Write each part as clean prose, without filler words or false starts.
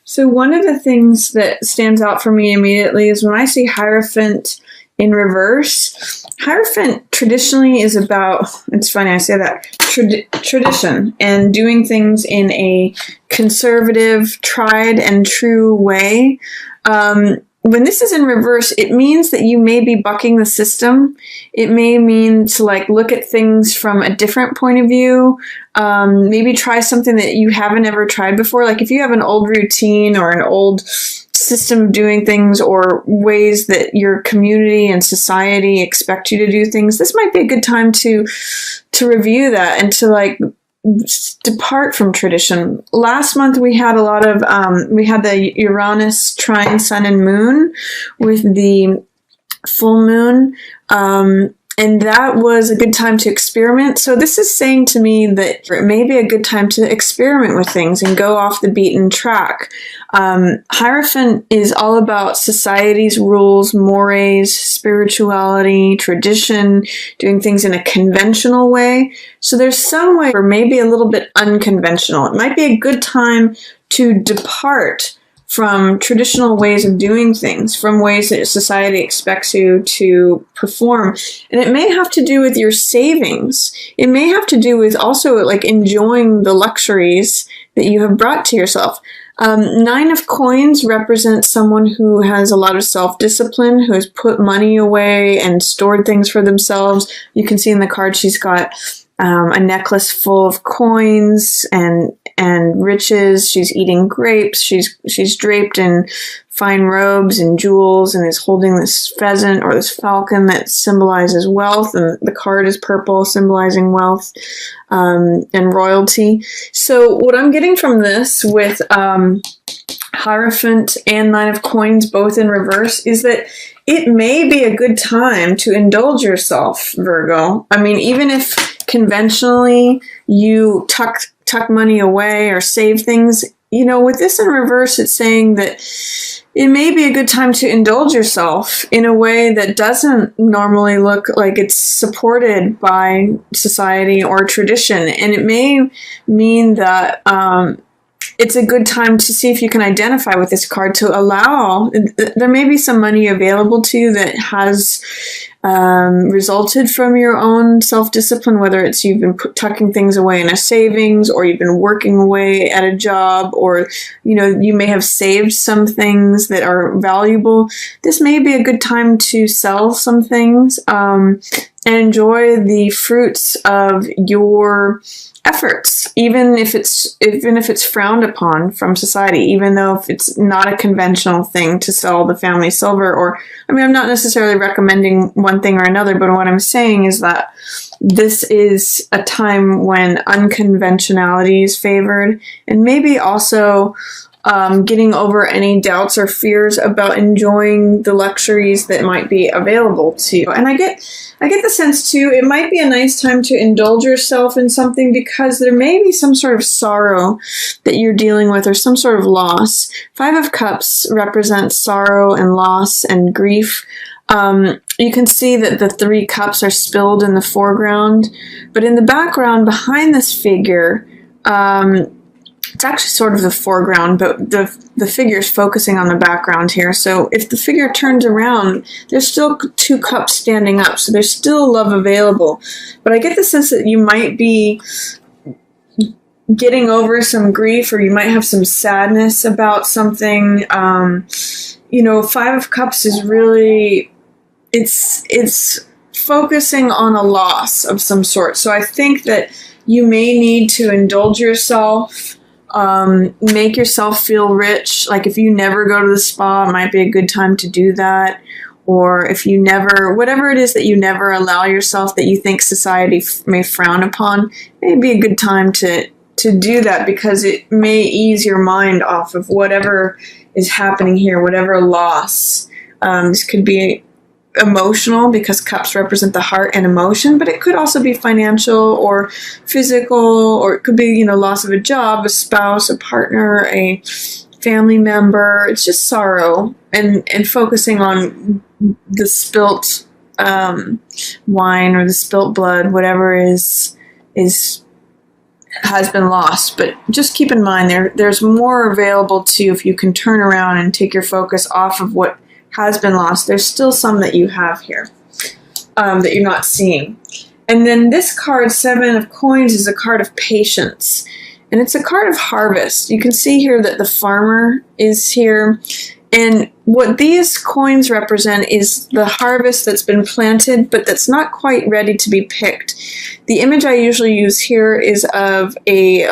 So one of the things that stands out for me immediately is when I see Hierophant in reverse. Hierophant traditionally is about, it's funny I say that, tradition and doing things in a conservative, tried and true way. When this is in reverse, it means that you may be bucking the system. It may mean to like look at things from a different point of view. Maybe try something that you haven't ever tried before. Like if you have an old routine or an old system of doing things or ways that your community and society expect you to do things, this might be a good time to review that and to like depart from tradition. Last month we had a lot of we had the Uranus trine Sun and Moon with the full moon, and that was a good time to experiment. So this is saying to me that it may be a good time to experiment with things and go off the beaten track. Hierophant is all about society's rules, mores, spirituality, tradition, doing things in a conventional way. So there's some way, or maybe a little bit unconventional. It might be a good time to depart from traditional ways of doing things, from ways that society expects you to perform. And it may have to do with your savings. It may have to do with also like enjoying the luxuries that you have brought to yourself. Nine of Coins represents someone who has a lot of self-discipline, who has put money away and stored things for themselves. You can see in the card she's got a necklace full of coins and riches. She's eating grapes. She's draped in fine robes and jewels and is holding this pheasant or this falcon that symbolizes wealth. And the card is purple, symbolizing wealth and royalty. So what I'm getting from this with Hierophant and Nine of Coins both in reverse is that it may be a good time to indulge yourself, Virgo. I mean, even if conventionally you tuck money away or save things, you know, with this in reverse, it's saying that it may be a good time to indulge yourself in a way that doesn't normally look like it's supported by society or tradition. And it may mean that it's a good time to see if you can identify with this card to allow, there may be some money available to you that has resulted from your own self-discipline, whether it's you've been tucking things away in a savings or you've been working away at a job, or, you know, you may have saved some things that are valuable. This may be a good time to sell some things and enjoy the fruits of your efforts, even if it's frowned upon from society, even though if it's not a conventional thing to sell the family silver. Or, I mean, I'm not necessarily recommending one thing or another, but what I'm saying is that this is a time when unconventionality is favored, and maybe also getting over any doubts or fears about enjoying the luxuries that might be available to you. And I get the sense too, it might be a nice time to indulge yourself in something because there may be some sort of sorrow that you're dealing with or some sort of loss. Five of Cups represents sorrow and loss and grief. You can see that the 3 cups are spilled in the foreground, but in the background behind this figure, it's actually sort of the foreground, but the figure is focusing on the background here. So if the figure turns around, there's still 2 cups standing up. So there's still love available. But I get the sense that you might be getting over some grief, or you might have some sadness about something. You know, 5 of Cups is really, it's focusing on a loss of some sort. So I think that you may need to indulge yourself. Make yourself feel rich. Like if you never go to the spa, it might be a good time to do that. Or if you never, whatever it is that you never allow yourself that you think society may frown upon, it may be a good time to do that, because it may ease your mind off of whatever is happening here, whatever loss. This could be emotional because cups represent the heart and emotion, but it could also be financial or physical, or it could be, you know, loss of a job, a spouse, a partner, a family member. It's just sorrow and focusing on the spilt wine or the spilt blood, whatever is has been lost. But just keep in mind there's more available to you if you can turn around and take your focus off of what has been lost. There's still some that you have here that you're not seeing. And then this card, 7 of Coins, is a card of patience. And it's a card of harvest. You can see here that the farmer is here. And what these coins represent is the harvest that's been planted, but that's not quite ready to be picked. The image I usually use here is of a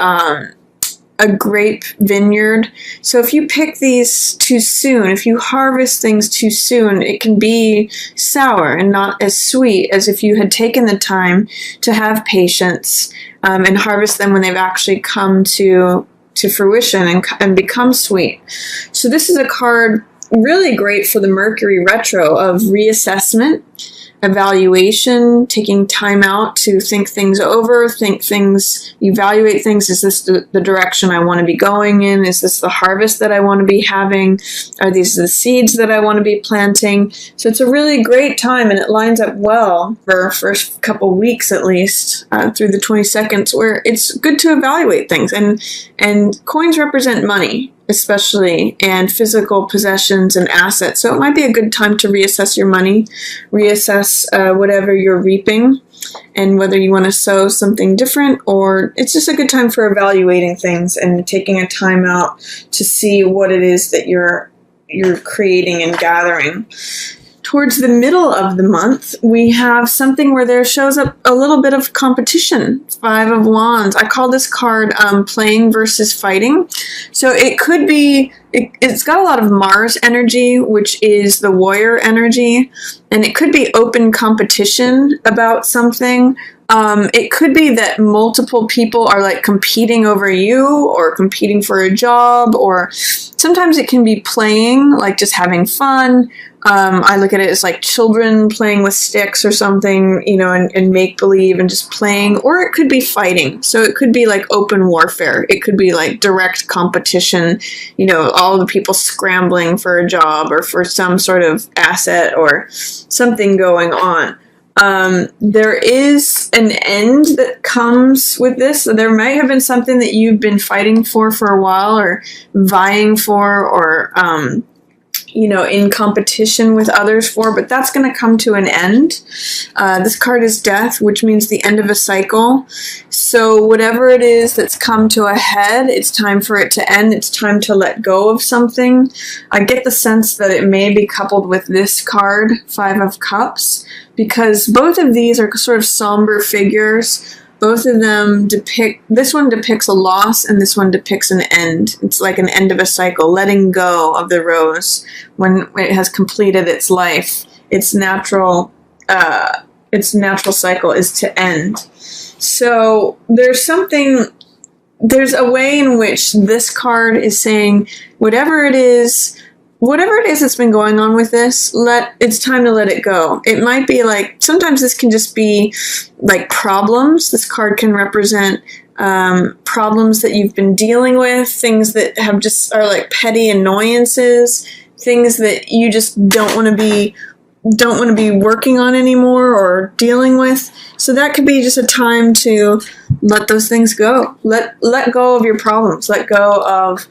grape vineyard. So if you pick these too soon, if you harvest things too soon, it can be sour and not as sweet as if you had taken the time to have patience and harvest them when they've actually come to fruition and become sweet. So this is a card really great for the Mercury retro of reassessment, evaluation, taking time out to think things over, evaluate things. Is this the direction I want to be going in? Is this the harvest that I want to be having? Are these the seeds that I want to be planting? So it's a really great time, and it lines up well for first couple weeks at least through the 22nd, where it's good to evaluate things. And coins represent money, especially, and physical possessions and assets. So it might be a good time to reassess your money, reassess whatever you're reaping, and whether you want to sow something different, or it's just a good time for evaluating things and taking a time out to see what it is that you're creating and gathering. Towards the middle of the month, we have something where there shows up a little bit of competition. 5 of Wands. I call this card playing versus fighting. So it could be, it's got a lot of Mars energy, which is the warrior energy, and it could be open competition about something. It could be that multiple people are like competing over you or competing for a job, or sometimes it can be playing, like just having fun. I look at it as like children playing with sticks or something, you know, and make believe and just playing, or it could be fighting. So it could be like open warfare. It could be like direct competition, you know, all the people scrambling for a job or for some sort of asset or something going on. There is an end that comes with this. So there might have been something that you've been fighting for a while, or vying for, or, you know, in competition with others for, but that's going to come to an end. This card is Death, which means the end of a cycle. So whatever it is that's come to a head, it's time for it to end. It's time to let go of something. I get the sense that it may be coupled with this card, 5 of Cups, because both of these are sort of somber figures. Both of them this one depicts a loss, and this one depicts an end. It's like an end of a cycle, letting go of the rose when it has completed its life. Its natural cycle is to end. So there's a way in which this card is saying whatever it is that's been going on with this, it's time to let it go. It might be like, sometimes this can just be like problems. This card can represent problems that you've been dealing with, things that are like petty annoyances, things that you just don't want to be working on anymore or dealing with. So that could be just a time to let those things go. Let go of your problems. Let go of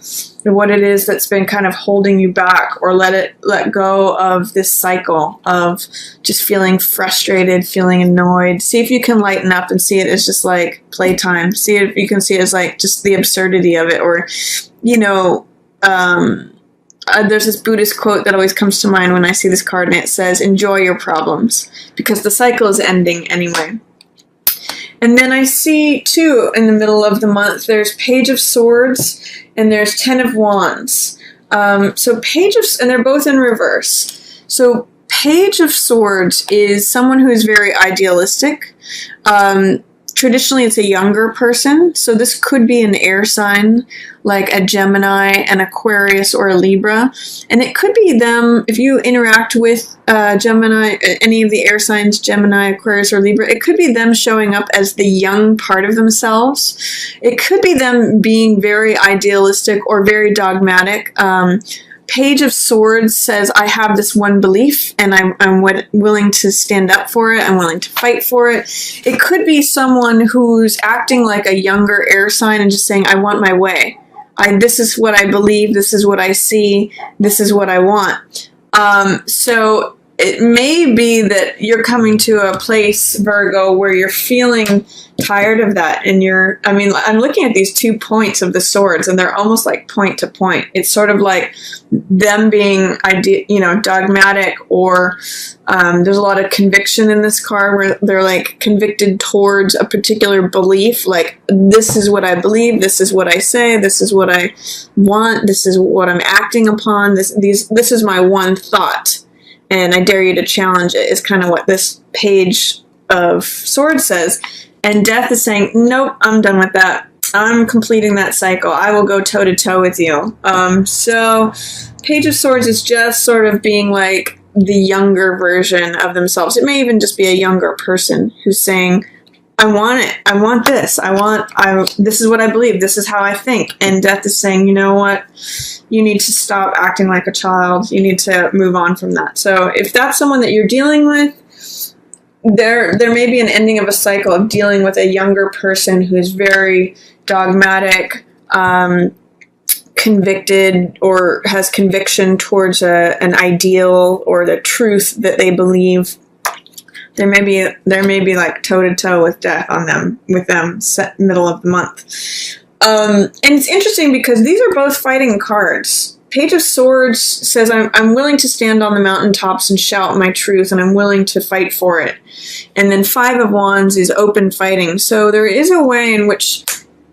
what it is that's been kind of holding you back, or let go of this cycle of just feeling frustrated, feeling annoyed. See if you can lighten up and see it as just like playtime. See if you can see it as like just the absurdity of it, or, you know, there's this Buddhist quote that always comes to mind when I see this card, and it says, enjoy your problems, because the cycle is ending anyway. And then I see, too, in the middle of the month, there's Page of Swords, and there's 10 of Wands. And they're both in reverse. So Page of Swords is someone who is very idealistic. Traditionally, it's a younger person, so this could be an air sign, like a Gemini, an Aquarius, or a Libra. And it could be them, if you interact with Gemini, any of the air signs, Gemini, Aquarius, or Libra, it could be them showing up as the young part of themselves. It could be them being very idealistic or very dogmatic. Page of Swords says, I have this one belief and I'm willing to stand up for it. I'm willing to fight for it. It could be someone who's acting like a younger air sign and just saying, I want my way. This is what I believe. This is what I see. This is what I want. So it may be that you're coming to a place, Virgo, where you're feeling tired of that. And I'm looking at these 2 points of the swords, and they're almost like point to point. It's sort of like them being, dogmatic, or there's a lot of conviction in this card where they're like convicted towards a particular belief. Like, this is what I believe. This is what I say. This is what I want. This is what I'm acting upon. This is my one thought. And I dare you to challenge it, is kind of what this Page of Swords says. And Death is saying, nope, I'm done with that. I'm completing that cycle. I will go toe-to-toe with you. So Page of Swords is just sort of being like the younger version of themselves. It may even just be a younger person who's saying, I want it. I want this. This is what I believe. This is how I think. And Death is saying, you know what? You need to stop acting like a child. You need to move on from that. So if that's someone that you're dealing with, there may be an ending of a cycle of dealing with a younger person who's very dogmatic, convicted, or has conviction towards an ideal or the truth that they believe. There may be like toe-to-toe with Death with them middle of the month. And it's interesting because these are both fighting cards. Page of Swords says, I'm willing to stand on the mountaintops and shout my truth, and I'm willing to fight for it. And then Five of Wands is open fighting. So there is a way in which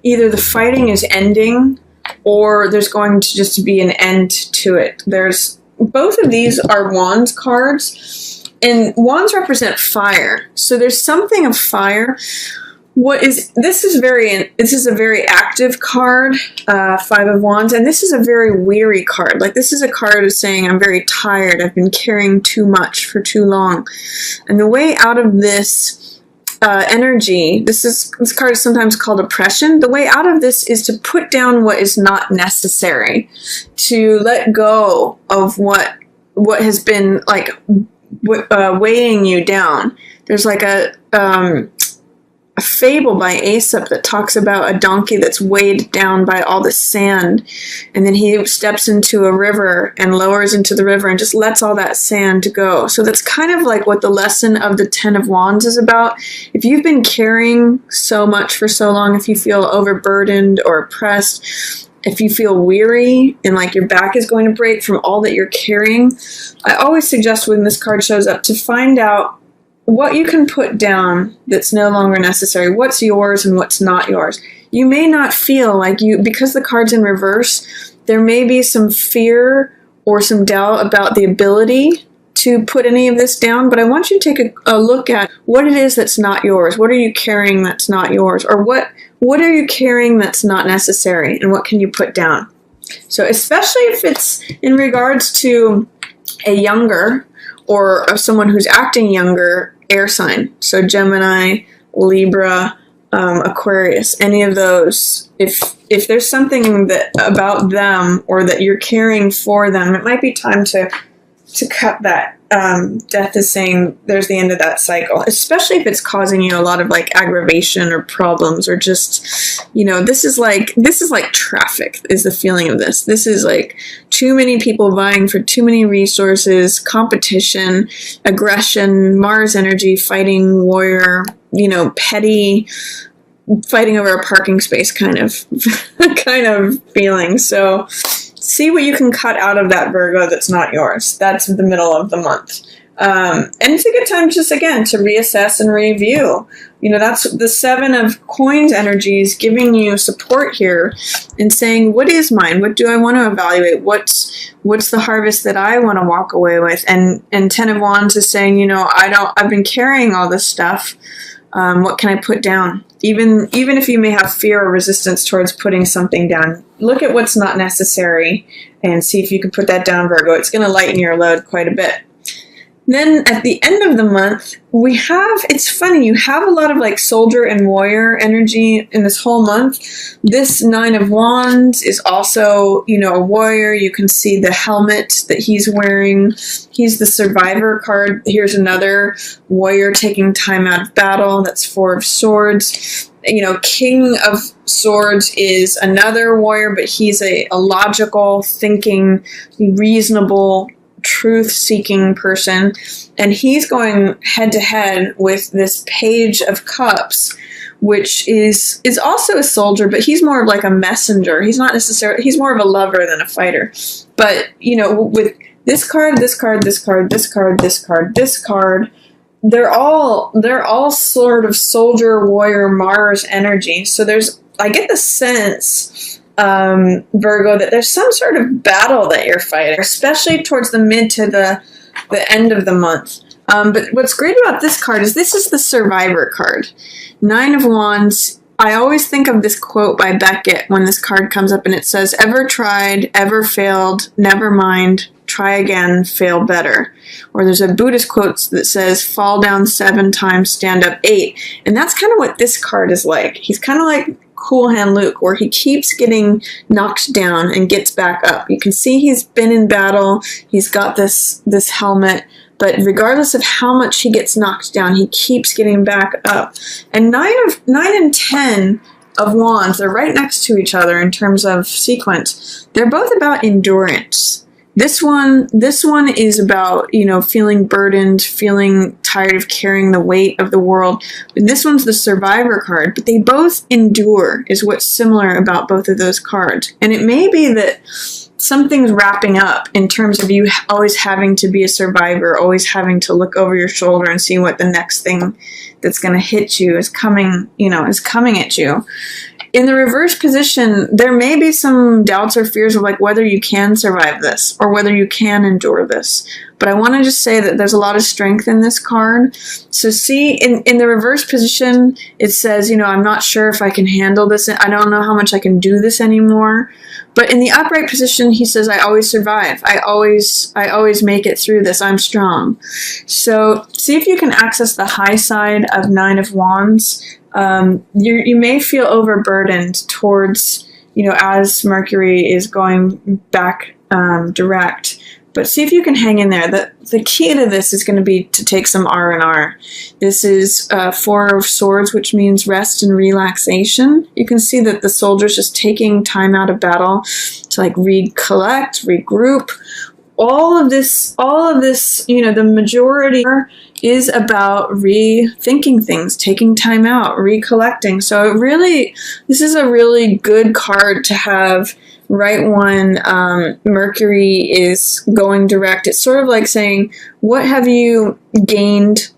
either the fighting is ending, or there's going to just be an end to it. Both of these are Wands cards, and Wands represent fire. So there's something of fire. This is a very active card, Five of Wands, and this is a very weary card. Like, this is a card of saying, I'm very tired. I've been carrying too much for too long. And the way out of this energy, this card is sometimes called oppression. The way out of this is to put down what is not necessary, to let go of what has been like weighing you down. There's like a fable by Aesop that talks about a donkey that's weighed down by all the sand, and then he steps into a river and lowers into the river and just lets all that sand go. So that's kind of like what the lesson of the Ten of Wands is about. If you've been carrying so much for so long, if you feel overburdened or oppressed, if you feel weary and like your back is going to break from all that you're carrying, I always suggest when this card shows up to find out what you can put down that's no longer necessary, what's yours and what's not yours. You may not feel like because the card's in reverse, there may be some fear or some doubt about the ability to put any of this down, but I want you to take a look at what it is that's not yours. What are you carrying that's not yours? Or what are you carrying that's not necessary, and what can you put down? So especially if it's in regards to a younger or someone who's acting younger air sign, so Gemini, Libra, Aquarius, any of those, if there's something that about them or that you're caring for them, it might be time to cut that. Death is saying there's the end of that cycle, especially if it's causing you a lot of like aggravation or problems, or just, this is like traffic is the feeling of this. This is like too many people vying for too many resources, competition, aggression, Mars energy, fighting warrior, petty, fighting over a parking space kind of feeling. So see what you can cut out of that, Virgo, that's not yours. That's the middle of the month. And it's a good time just, again, to reassess and review. That's the Seven of Coins energies giving you support here and saying, what is mine? What do I want to evaluate? What's the harvest that I want to walk away with? And Ten of Wands is saying, I've been carrying all this stuff. What can I put down? Even if you may have fear or resistance towards putting something down, look at what's not necessary and see if you can put that down, Virgo. It's going to lighten your load quite a bit. Then at the end of the month, we have, it's funny, you have a lot of like soldier and warrior energy in this whole month. This Nine of Wands is also, you know, a warrior. You can see the helmet that he's wearing. He's the survivor card. Here's another warrior taking time out of battle. That's Four of Swords. You know, King of Swords is another warrior, but he's a logical, thinking, reasonable, truth-seeking person, and he's going head-to-head with this Page of Cups, which is also a soldier, but he's more of like a messenger. He's not necessarily, he's more of a lover than a fighter. But, you know, with this card, this card, this card, this card, this card, this card, they're all sort of soldier, warrior, Mars energy. So there's, I get the sense, Virgo, that there's some sort of battle that you're fighting, especially towards the mid to the end of the month. But what's great about this card is this is the survivor card. Nine of Wands. I always think of this quote by Beckett when this card comes up, and it says, "Ever tried, ever failed, never mind, try again, fail better." Or there's a Buddhist quote that says, "Fall down 7 times, stand up 8." And that's kind of what this card is like. He's kind of like Cool Hand Luke, where he keeps getting knocked down and gets back up. You can see he's been in battle. He's got this helmet, but regardless of how much he gets knocked down, he keeps getting back up. And 9 and 10 of Wands, they're right next to each other in terms of sequence. They're both about endurance. This one is about, you know, feeling burdened, feeling tired of carrying the weight of the world. And this one's the survivor card, but they both endure is what's similar about both of those cards. And it may be that something's wrapping up in terms of you always having to be a survivor, always having to look over your shoulder and see what the next thing that's going to hit you is coming, you know, is coming at you. In the reverse position, there may be some doubts or fears of like whether you can survive this or whether you can endure this. But I want to just say that there's a lot of strength in this card. So see, in the reverse position, it says, you know, I'm not sure if I can handle this. I don't know how much I can do this anymore. But in the upright position, he says, I always survive. I always make it through this. I'm strong. So see if you can access the high side of Nine of Wands. You may feel overburdened towards, you know, as Mercury is going back direct. But see if you can hang in there. The key to this is going to be to take some R&R. This is Four of Swords, which means rest and relaxation. You can see that the soldier's just taking time out of battle to like recollect, regroup. All of this, you know, the majority is about rethinking things, taking time out, recollecting. So this is a really good card to have right when Mercury is going direct. It's sort of like saying, what have you gained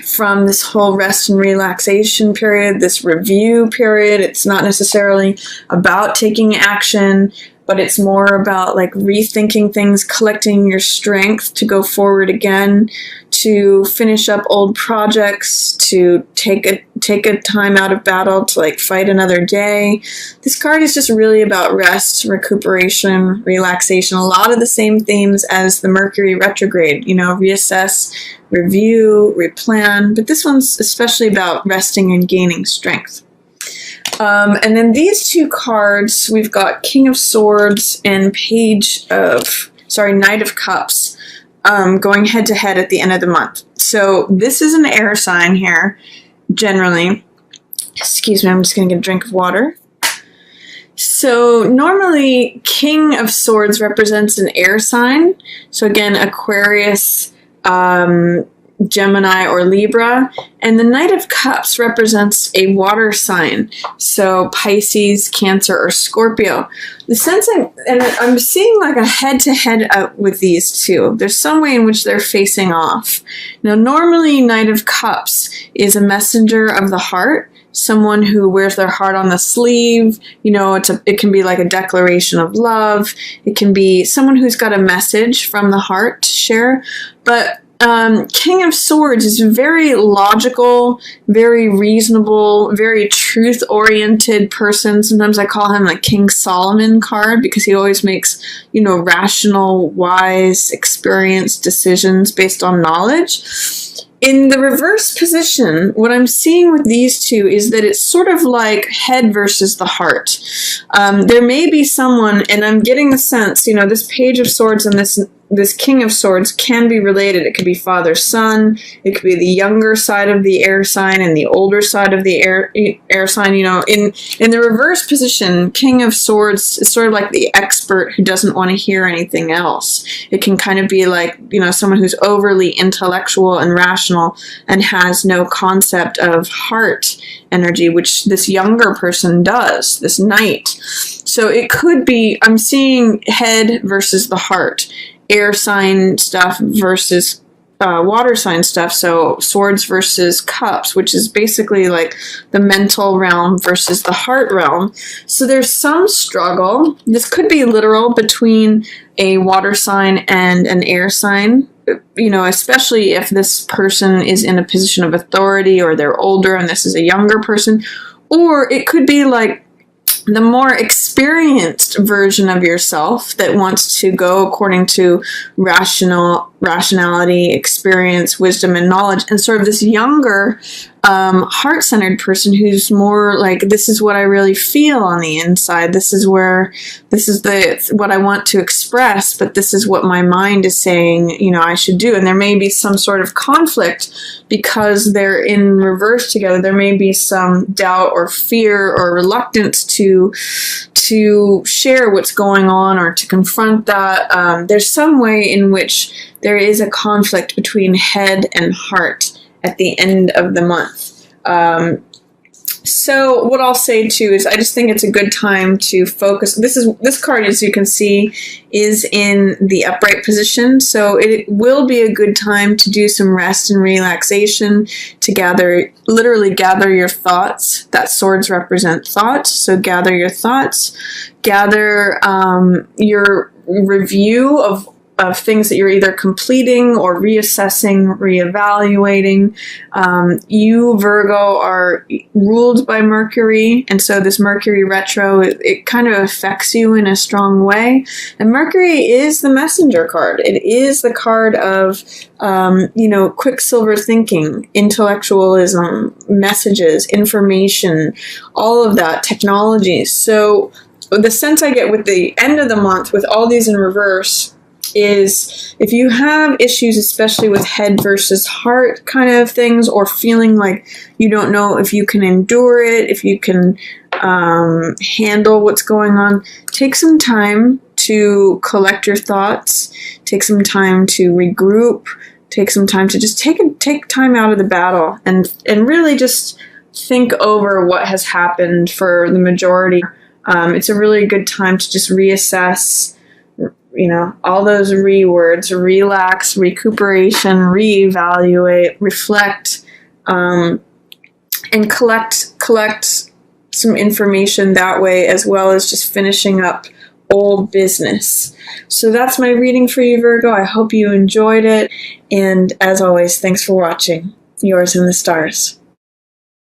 from this whole rest and relaxation period, this review period? It's not necessarily about taking action, but it's more about like rethinking things, collecting your strength to go forward again, to finish up old projects, to take a time out of battle, to like fight another day. This card is just really about rest, recuperation, relaxation. A lot of the same themes as the Mercury retrograde, you know, reassess, review, replan. But this one's especially about resting and gaining strength. And then these two cards, we've got King of Swords and Knight of Cups, going head to head at the end of the month. So this is an air sign here, generally. Excuse me, I'm just going to get a drink of water. So normally King of Swords represents an air sign. So again, Aquarius, Gemini or Libra, and the Knight of Cups represents a water sign, so Pisces, Cancer, or Scorpio. The sense I'm seeing like a head-to-head with these two. There's some way in which they're facing off. Now, normally Knight of Cups is a messenger of the heart, someone who wears their heart on the sleeve. You know, it can be like a declaration of love. It can be someone who's got a message from the heart to share, but King of Swords is very logical, very reasonable, very truth-oriented person. Sometimes I call him like King Solomon card because he always makes, you know, rational, wise, experienced decisions based on knowledge. In the reverse position, what I'm seeing with these two is that it's sort of like head versus the heart. There may be someone, and I'm getting the sense, you know, this Page of Swords and this King of Swords can be related. It could be father-son. It could be the younger side of the air sign and the older side of the air sign. You know, in the reverse position, King of Swords is sort of like the expert who doesn't want to hear anything else. It can kind of be like, you know, someone who's overly intellectual and rational and has no concept of heart energy, which this younger person does, this knight. So it could be, I'm seeing head versus the heart. Air sign stuff versus water sign stuff, so swords versus cups, which is basically like the mental realm versus the heart realm. So there's some struggle. This could be literal between a water sign and an air sign, you know, especially if this person is in a position of authority or they're older and this is a younger person. Or it could be like the more experienced version of yourself that wants to go according to rationality, experience, wisdom, and knowledge, and sort of this younger, heart-centered person who's more like, this is what I really feel on the inside. This is what I want to express, but this is what my mind is saying, you know, I should do. And there may be some sort of conflict because they're in reverse together. There may be some doubt or fear or reluctance to share what's going on or to confront that. There's some way in which there is a conflict between head and heart at the end of the month. So what I'll say too is I just think it's a good time to focus. This card, as you can see, is in the upright position, so it will be a good time to do some rest and relaxation, to literally gather your thoughts. That swords represent thoughts, so gather your thoughts, gather your review of things that you're either completing or reassessing, reevaluating. You, Virgo, are ruled by Mercury, and so this Mercury retro, it kind of affects you in a strong way. And Mercury is the messenger card. It is the card of, you know, quicksilver thinking, intellectualism, messages, information, all of that, technology. So the sense I get with the end of the month, with all these in reverse, is if you have issues, especially with head versus heart kind of things, or feeling like you don't know if you can endure it, if you can handle what's going on, take some time to collect your thoughts, take some time to regroup, take some time to just take time out of the battle and really just think over what has happened for the majority. It's a really good time to just reassess, you know, all those words: relax, recuperation, reevaluate, reflect, and collect some information that way, as well as just finishing up old business. So that's my reading for you, Virgo. I hope you enjoyed it. And as always, thanks for watching. Yours in the stars.